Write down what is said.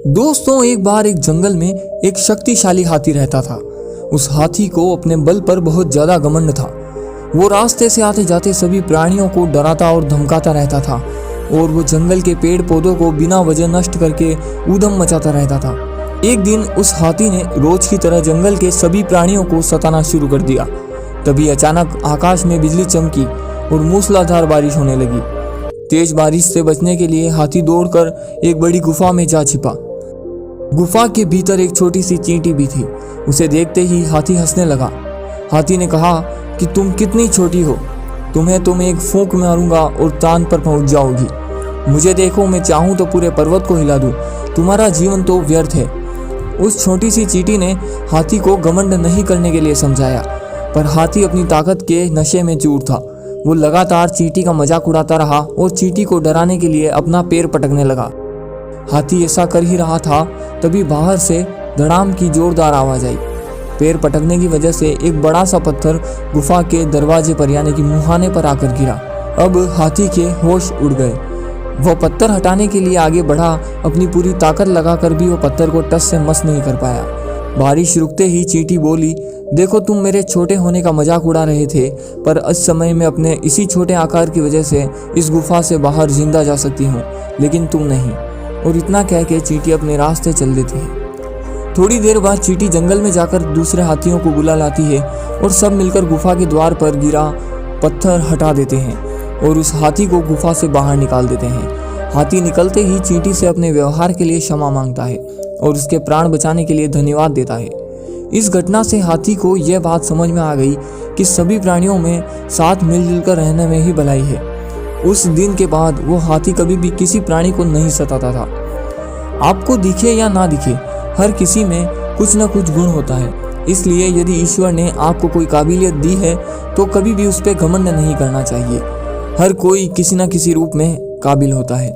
दोस्तों, एक बार एक जंगल में एक शक्तिशाली हाथी रहता था। उस हाथी को अपने बल पर बहुत ज्यादा घमंड था। वो रास्ते से आते जाते सभी प्राणियों को डराता और धमकाता रहता था और वो जंगल के पेड़ पौधों को बिना वजह नष्ट करके ऊधम मचाता रहता था। एक दिन उस हाथी ने रोज की तरह जंगल के सभी प्राणियों को सताना शुरू कर दिया। तभी अचानक आकाश में बिजली चमकी और मूसलाधार बारिश होने लगी। तेज बारिश से बचने के लिए हाथी दौड़कर एक बड़ी गुफा में जा छिपा। गुफा के भीतर एक छोटी सी चींटी भी थी। उसे देखते ही हाथी हंसने लगा। हाथी ने कहा कि तुम कितनी छोटी हो, तुम्हें तो मैं एक फूंक मारूंगा और चांद पर पहुंच जाओगी। मुझे देखो, मैं चाहूं तो पूरे पर्वत को हिला दूं, तुम्हारा जीवन तो व्यर्थ है। उस छोटी सी चींटी ने हाथी को घमंड नहीं करने के लिए समझाया, पर हाथी अपनी ताकत के नशे में चूर था। वो लगातार चींटी का मजाक उड़ाता रहा और चींटी को डराने के लिए अपना पैर पटकने लगा। हाथी ऐसा कर ही रहा था, तभी बाहर से धड़ाम की जोरदार आवाज आई। पैर पटकने की वजह से एक बड़ा सा पत्थर गुफा के दरवाजे पर यानी कि मुहाने पर आकर गिरा। अब हाथी के होश उड़ गए। वह पत्थर हटाने के लिए आगे बढ़ा, अपनी पूरी ताकत लगाकर भी वह पत्थर को टस से मस नहीं कर पाया। बारिश रुकते ही चींटी बोली, देखो, तुम मेरे छोटे होने का मजाक उड़ा रहे थे, पर इस समय मैं अपने इसी छोटे आकार की वजह से इस गुफा से बाहर जिंदा जा सकती हूँ, लेकिन तुम नहीं। और इतना कह के चींटी अपने रास्ते चल देती है। थोड़ी देर बाद चींटी जंगल में जाकर दूसरे हाथियों को बुला लाती है और सब मिलकर गुफा के द्वार पर गिरा पत्थर हटा देते हैं और उस हाथी को गुफा से बाहर निकाल देते हैं। हाथी निकलते ही चींटी से अपने व्यवहार के लिए क्षमा मांगता है और उसके प्राण बचाने के लिए धन्यवाद देता है। इस घटना से हाथी को यह बात समझ में आ गई कि सभी प्राणियों में साथ मिलजुल कर रहने में ही भलाई है। उस दिन के बाद वो हाथी कभी भी किसी प्राणी को नहीं सताता था। आपको दिखे या ना दिखे, हर किसी में कुछ न कुछ गुण होता है। इसलिए यदि ईश्वर ने आपको कोई काबिलियत दी है तो कभी भी उस पर घमंड नहीं करना चाहिए। हर कोई किसी न किसी रूप में काबिल होता है।